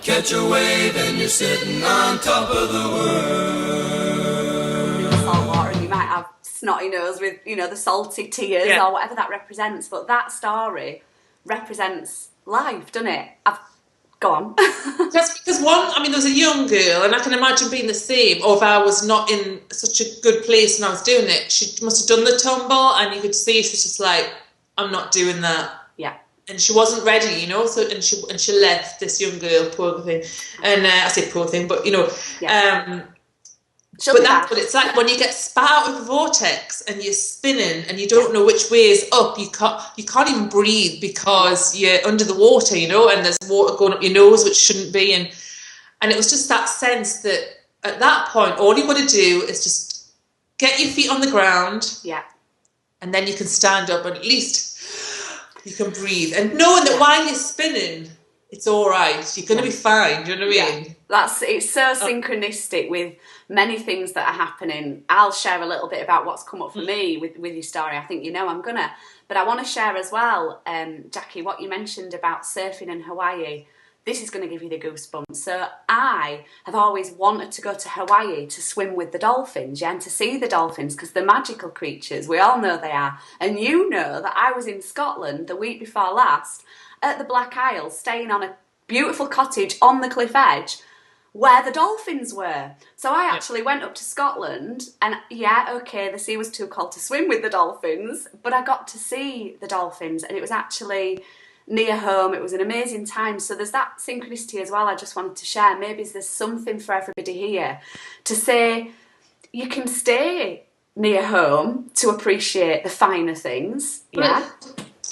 Catch a wave and you're sitting on top of the world. In the salt water, and you might have snotty nose with, you know, the salty tears or whatever that represents. But that story represents life, doesn't it? Go on. Just because there was a young girl, and I can imagine being the same, or if I was not in such a good place when I was doing it, she must have done the tumble, and you could see she was just like, I'm not doing that. Yeah. And she wasn't ready, you know, so and she left, this young girl, poor thing. And I say poor thing, but you know, but that's what it's like when you get spat out of the vortex and you're spinning and you don't know which way is up. You can't even breathe because you're under the water, you know, and there's water going up your nose which shouldn't be. And it was just that sense that at that point, all you've got to do is just get your feet on the ground. Yeah. And then you can stand up and at least you can breathe. And knowing that while you're spinning, it's all right. You're going to be fine. Do you know what I mean? It's so synchronistic with many things that are happening. I'll share a little bit about what's come up for me with your story. I think you know I'm gonna. But I want to share as well, Jackie, what you mentioned about surfing in Hawaii. This is going to give you the goosebumps. So I have always wanted to go to Hawaii to swim with the dolphins, and to see the dolphins, because they're magical creatures. We all know they are. And you know that I was in Scotland the week before last at the Black Isle, staying on a beautiful cottage on the cliff edge where the dolphins were. So I actually went up to Scotland, and the sea was too cold to swim with the dolphins, but I got to see the dolphins, and it was actually near home. It was an amazing time. So there's that synchronicity as well I just wanted to share. Maybe there's something for everybody here to say you can stay near home to appreciate the finer things. Yeah.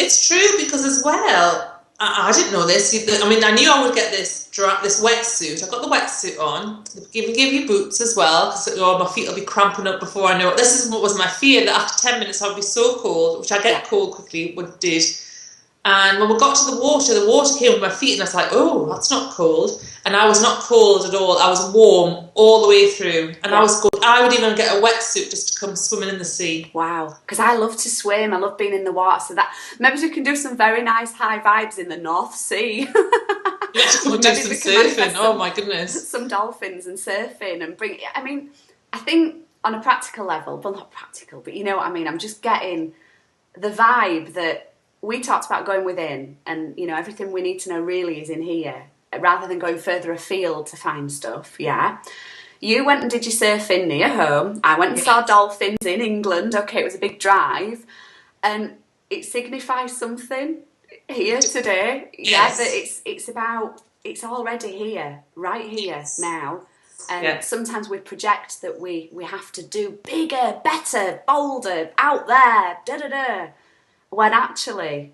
It's true, because as well, I didn't know this. I mean, I knew I would get this wetsuit. I got the wetsuit on. They give you boots as well, because my feet will be cramping up before I know it. This is what was my fear, that after 10 minutes I'd be so cold, which I get cold quickly, what did. And when we got to the water came with my feet, and I was like, oh, that's not cold. And I was not cold at all. I was warm all the way through. And I was good. I would even get a wetsuit just to come swimming in the sea. Wow. Because I love to swim. I love being in the water. So that maybe we can do some very nice high vibes in the North Sea. You have to come and do some surfing. Oh, my goodness. Some dolphins and surfing and bring... I mean, I think on a practical level, well, not practical, but you know what I mean? I'm just getting the vibe that we talked about going within, and, you know, everything we need to know really is in here, rather than going further afield to find stuff, yeah? You went and did your surfing near home. I went and saw dolphins in England. Okay, it was a big drive. And it signifies something here today. Yes. Yeah, that it's already here, right here now. And sometimes we project that we have to do bigger, better, bolder, out there, da-da-da. When actually,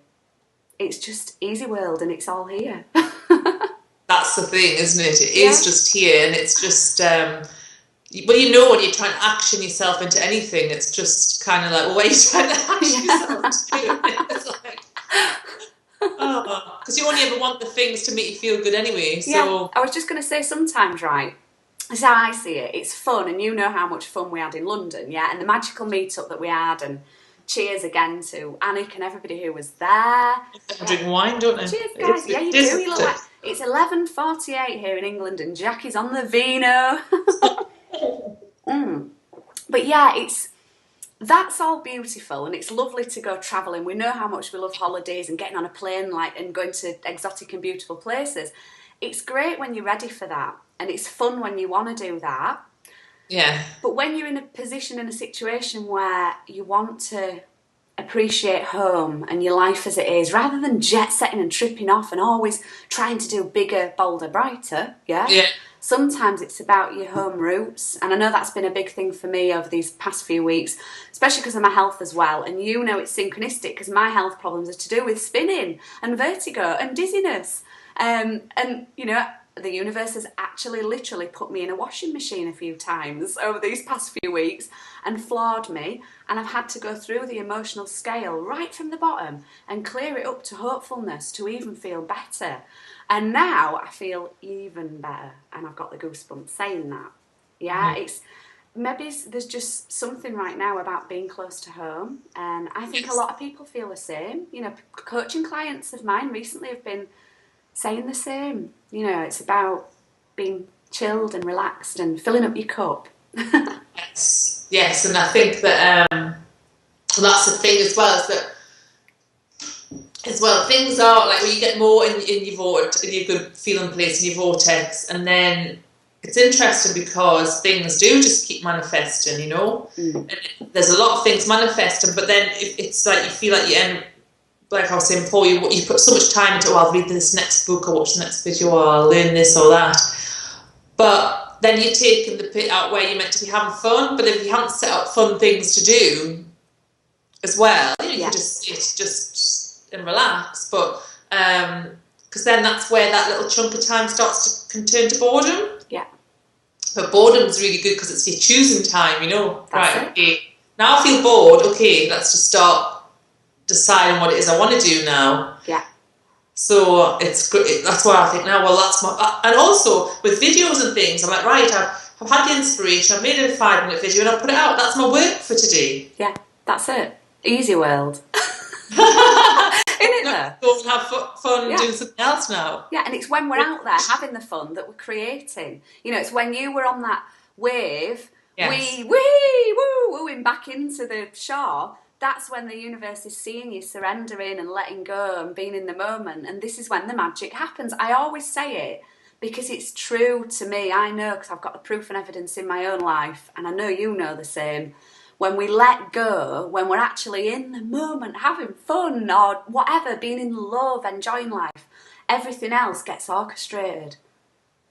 it's just easy world and it's all here. That's the thing, isn't it? It is just here, and it's just, well, you know, when you're trying to action yourself into anything, it's just kind of like, well, what are you trying to action yourself to? It's like, because you only ever want the things to make you feel good anyway. So yeah, I was just going to say, sometimes, right, that's how I see it. It's fun, and you know how much fun we had in London, yeah, and the magical meet-up that we had, and cheers again to Anik and everybody who was there. I drink wine, don't I? Cheers, guys. Yeah, you do. You look like it's 11:48 here in England, and Jackie's on the vino. But yeah, that's all beautiful, and it's lovely to go travelling. We know how much we love holidays and getting on a plane, and going to exotic and beautiful places. It's great when you're ready for that, and it's fun when you want to do that. Yeah. But when you're in a situation where you want to appreciate home and your life as it is, rather than jet setting and tripping off and always trying to do bigger, bolder, brighter, yeah? Sometimes it's about your home roots. And I know that's been a big thing for me over these past few weeks, especially because of my health as well. And you know it's synchronistic, because my health problems are to do with spinning and vertigo and dizziness. And, you know, the universe has actually literally put me in a washing machine a few times over these past few weeks and floored me, and I've had to go through the emotional scale right from the bottom and clear it up to hopefulness to even feel better. And now I feel even better, and I've got the goosebumps saying that. Yeah, it's maybe there's just something right now about being close to home, and I think a lot of people feel the same. You know, coaching clients of mine recently have been saying the same. You know, it's about being chilled and relaxed and filling up your cup. Yes, and I think that that's the thing as well, is that things are like when you get more in your good feeling place, in your vortex, and then it's interesting because things do just keep manifesting, you know. And there's a lot of things manifesting, but then it's like you feel like you end, like I was saying before, you put so much time into, I'll read this next book or watch the next video or I'll learn this or that, but then you're taking the pit out where you're meant to be having fun. But if you haven't set up fun things to do as well, you know, you can just and relax, but because then that's where that little chunk of time starts to turn to boredom. Yeah. But boredom's really good because it's your choosing time, you know. That's right, okay, now I feel bored, okay, let's just start deciding what it is I want to do now. Yeah. So it's good. That's why I think now, well, that's my... And also, with videos and things, I'm like, right, I've had the inspiration, I've made a 5-minute video and I'll put it out. That's my work for today. Yeah, that's it. Easy world. Isn't it though? Go and have fun doing something else now. Yeah, and it's when we're out there having the fun that we're creating. You know, it's when you were on that wave, wooing back into the shore, that's when the universe is seeing you surrendering and letting go and being in the moment. And this is when the magic happens. I always say it because it's true to me. I know because I've got the proof and evidence in my own life, and I know you know the same. When we let go, when we're actually in the moment, having fun or whatever, being in love, enjoying life, everything else gets orchestrated.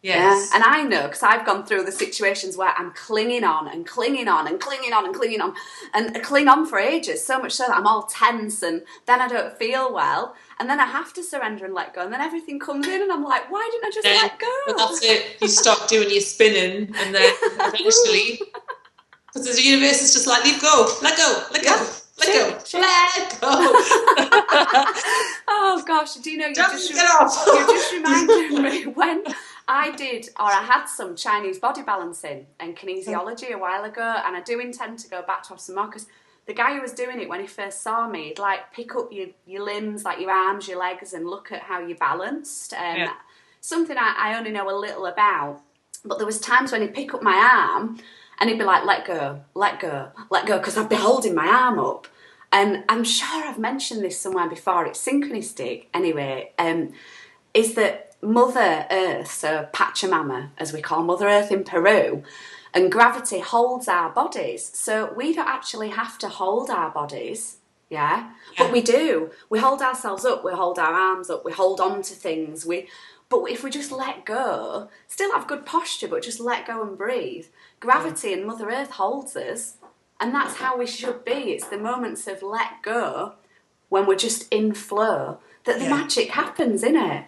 Yes. Yeah? And I know because I've gone through the situations where I'm clinging on and clinging on and clinging on and clinging on and I cling on for ages, so much so that I'm all tense and then I don't feel well and then I have to surrender and let go and then everything comes in and I'm like, why didn't I just let go? But that's it. You stop doing your spinning and then eventually... Because the universe is just like, leave go, let go, let go, let go, let go. Oh gosh, do you know, you Get off. you just reminded me when I had some Chinese body balancing and kinesiology a while ago, and I do intend to go back to have some more, because the guy who was doing it when he first saw me, he'd like pick up your limbs, like your arms, your legs, and look at how you're balanced. Something I only know a little about, but there was times when he'd pick up my arm, and he'd be like, let go, let go, let go, because I'd be holding my arm up. And I'm sure I've mentioned this somewhere before, it's synchronistic anyway, is that Mother Earth, so Pachamama, as we call Mother Earth in Peru, and gravity holds our bodies. So we don't actually have to hold our bodies, but we do. We hold ourselves up, we hold our arms up, we hold on to things. But if we just let go, still have good posture, but just let go and breathe, gravity and Mother Earth holds us, and that's how we should be. It's the moments of let go, when we're just in flow, that the magic happens, innit?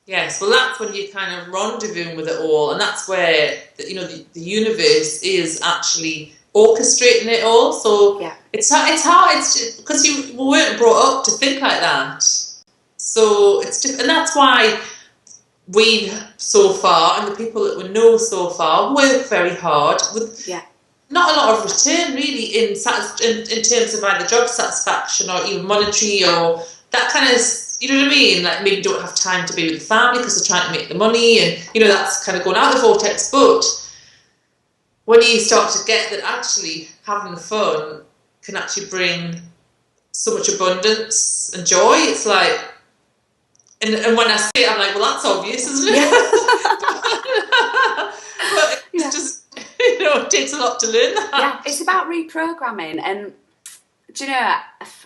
Yes, well, that's when you're kind of rendezvousing with it all, and that's where the universe is actually orchestrating it all. So it's hard. It's because you weren't brought up to think like that. So it's just, and that's why we so far, and the people that we know so far, work very hard with not a lot of return really in terms of either job satisfaction or even monetary or that kind of, you know what I mean? Like maybe don't have time to be with the family because they're trying to make the money, and that's kind of going out of the vortex. But when you start to get that actually having the fun can actually bring so much abundance and joy, it's like, and when I say it, I'm like, well, that's obvious, isn't it? But it's just, it takes a lot to learn that. Yeah, it's about reprogramming. And do you know,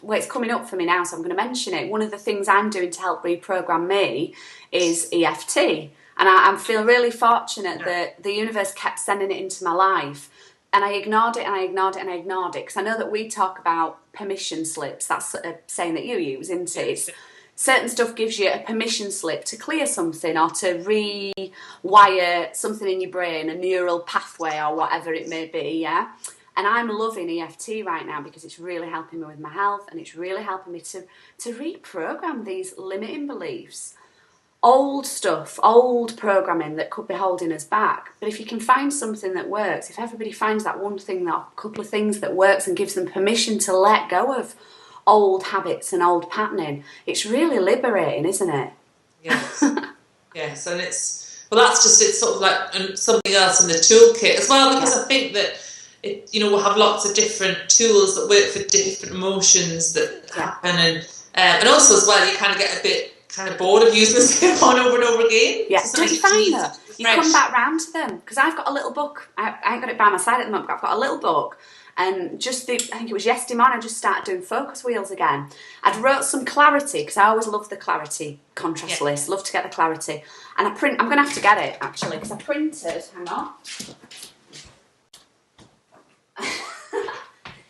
well, it's coming up for me now, so I'm going to mention it. One of the things I'm doing to help reprogram me is EFT. And I feel really fortunate that the universe kept sending it into my life. And I ignored it and I ignored it and I ignored it. Because I know that we talk about permission slips. That's a saying that you use, isn't it? It's, certain stuff gives you a permission slip to clear something or to rewire something in your brain, a neural pathway or whatever it may be, And I'm loving EFT right now because it's really helping me with my health, and it's really helping me to reprogram these limiting beliefs. Old stuff, old programming that could be holding us back. But if you can find something that works, if everybody finds that one thing, that couple of things that works and gives them permission to let go of old habits and old patterning, it's really liberating, isn't it? Yes. Yes, and it's sort of like something else in the toolkit as well, because I think that we'll have lots of different tools that work for different emotions that happen, and also as well, you kind of get a bit kind of bored of using the same one over and over again. Yeah, So did you sometimes find that? You come back round to them, because I've got a little book. I ain't got it by my side at the moment, but I've got a little book. And I think it was yesterday morning, I just started doing focus wheels again. I'd wrote some clarity, because I always love the clarity contrast list, love to get the clarity. And I'm going to have to get it, actually, because I printed, hang on.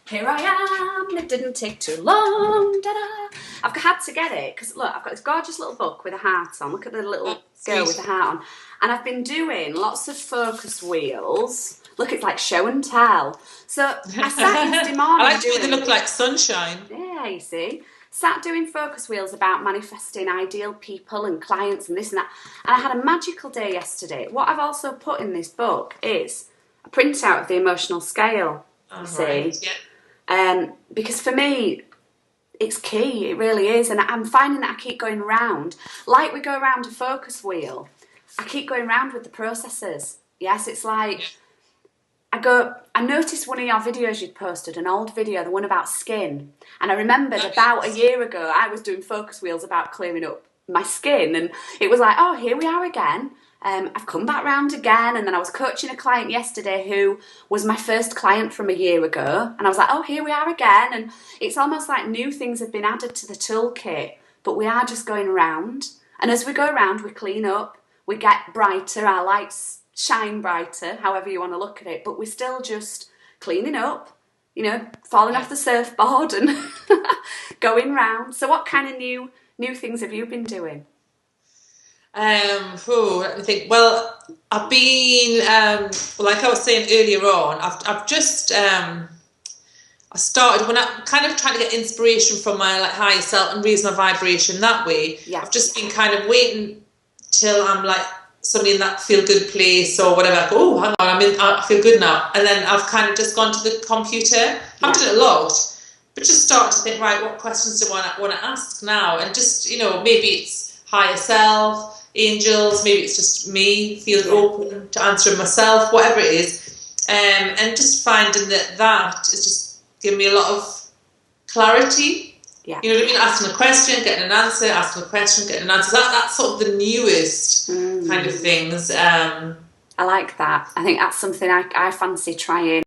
Here I am, it didn't take too long, ta-da. I've had to get it, because look, I've got this gorgeous little book with a heart on. Look at the little girl with the heart on. And I've been doing lots of focus wheels. Look, it's like show and tell. So I sat yesterday morning I like the way they look like sunshine. Yeah, you see. Sat doing focus wheels about manifesting ideal people and clients and this and that. And I had a magical day yesterday. What I've also put in this book is a printout of the emotional scale, you see. Right, yeah. Because for me, it's key, it really is. And I'm finding that I keep going round. Like we go around a focus wheel, I keep going round with the processes. Yes, it's like... I noticed one of your videos you'd posted, an old video, the one about skin. And I remembered about a year ago, I was doing focus wheels about clearing up my skin. And it was like, oh, here we are again. I've come back round again. And then I was coaching a client yesterday who was my first client from a year ago. And I was like, oh, here we are again. And it's almost like new things have been added to the toolkit, but we are just going around. And as we go around, we clean up, we get brighter, our lights shine brighter, however you want to look at it, but we're still just cleaning up, falling off the surfboard and going round. So what kind of new things have you been doing? Let me think. Well, I've been like I was saying earlier on, I've just I started when I'm kind of trying to get inspiration from my higher self and raise my vibration that way. I've just been kind of waiting till I'm like suddenly in that feel good place or whatever. I go, oh, hang on, I feel good now. And then I've kind of just gone to the computer. I haven't done it a lot, but just start to think, right, what questions do I want to ask now? And just, maybe it's higher self, angels, maybe it's just me feeling open to answering myself, whatever it is. And just finding that is just giving me a lot of clarity. Yeah. You know what I mean? Asking a question, getting an answer, asking a question, getting an answer. That's sort of the newest kind of things. I like that. I think that's something I fancy trying.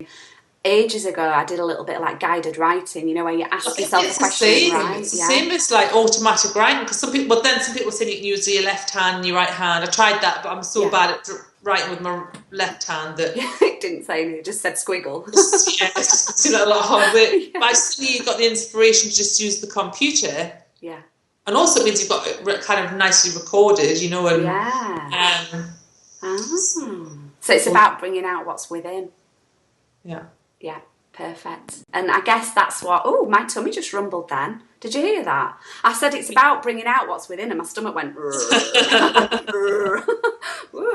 Ages ago, I did a little bit of like guided writing, where you ask yourself a question. It's the same as like automatic writing, because some people say you can use your left hand and your right hand. I tried that, but I'm so bad at writing with my left hand that it didn't say anything, it just said squiggle. It's just a lot of hard work. But I see you got the inspiration to just use the computer. Yeah. And also it means you've got it kind of nicely recorded, and so it's about bringing out what's within. Yeah, perfect. And I guess that's what... Oh, my tummy just rumbled then. Did you hear that? I said it's about bringing out what's within, and my stomach went... Ooh,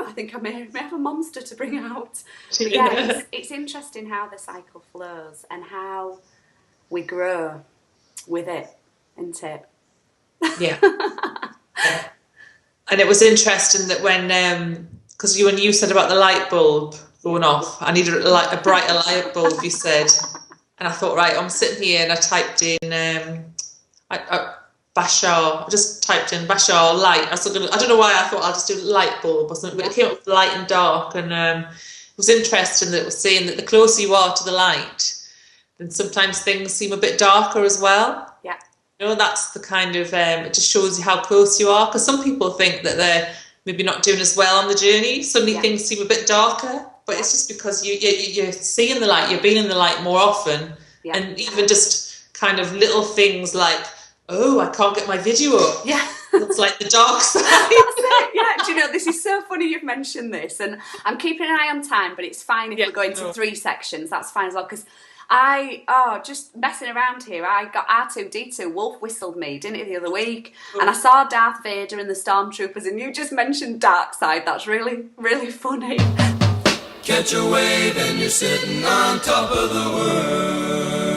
I think I may have a monster to bring out. But yeah, it's interesting how the cycle flows and how we grow with it, isn't it? Yeah. And it was interesting that when... Because when you said about the light bulb going off, I needed a brighter light bulb, you said. And I thought, right, I'm sitting here and I typed in Bashar. I just typed in Bashar light. I don't know why I thought I'll just do light bulb or something, but it came up with light and dark. And it was interesting that it was saying that the closer you are to the light, then sometimes things seem a bit darker as well. Yeah. That's the kind of, it just shows you how close you are. Because some people think that they're maybe not doing as well on the journey. Suddenly things seem a bit darker. But it's just because you're seeing the light, you're being in the light more often. Yeah. And even just kind of little things like, oh, I can't get my video up. Yeah. It's like the dark side. That's it. Yeah. Do you know, this is so funny you've mentioned this. And I'm keeping an eye on time, but it's fine if we're going to 3 sections. That's fine as well. Because just messing around here, I got R2-D2, Wolf whistled me, didn't it, the other week? And I saw Darth Vader and the Stormtroopers, and you just mentioned Dark Side. That's really, really funny. Catch a wave and you're sitting on top of the world.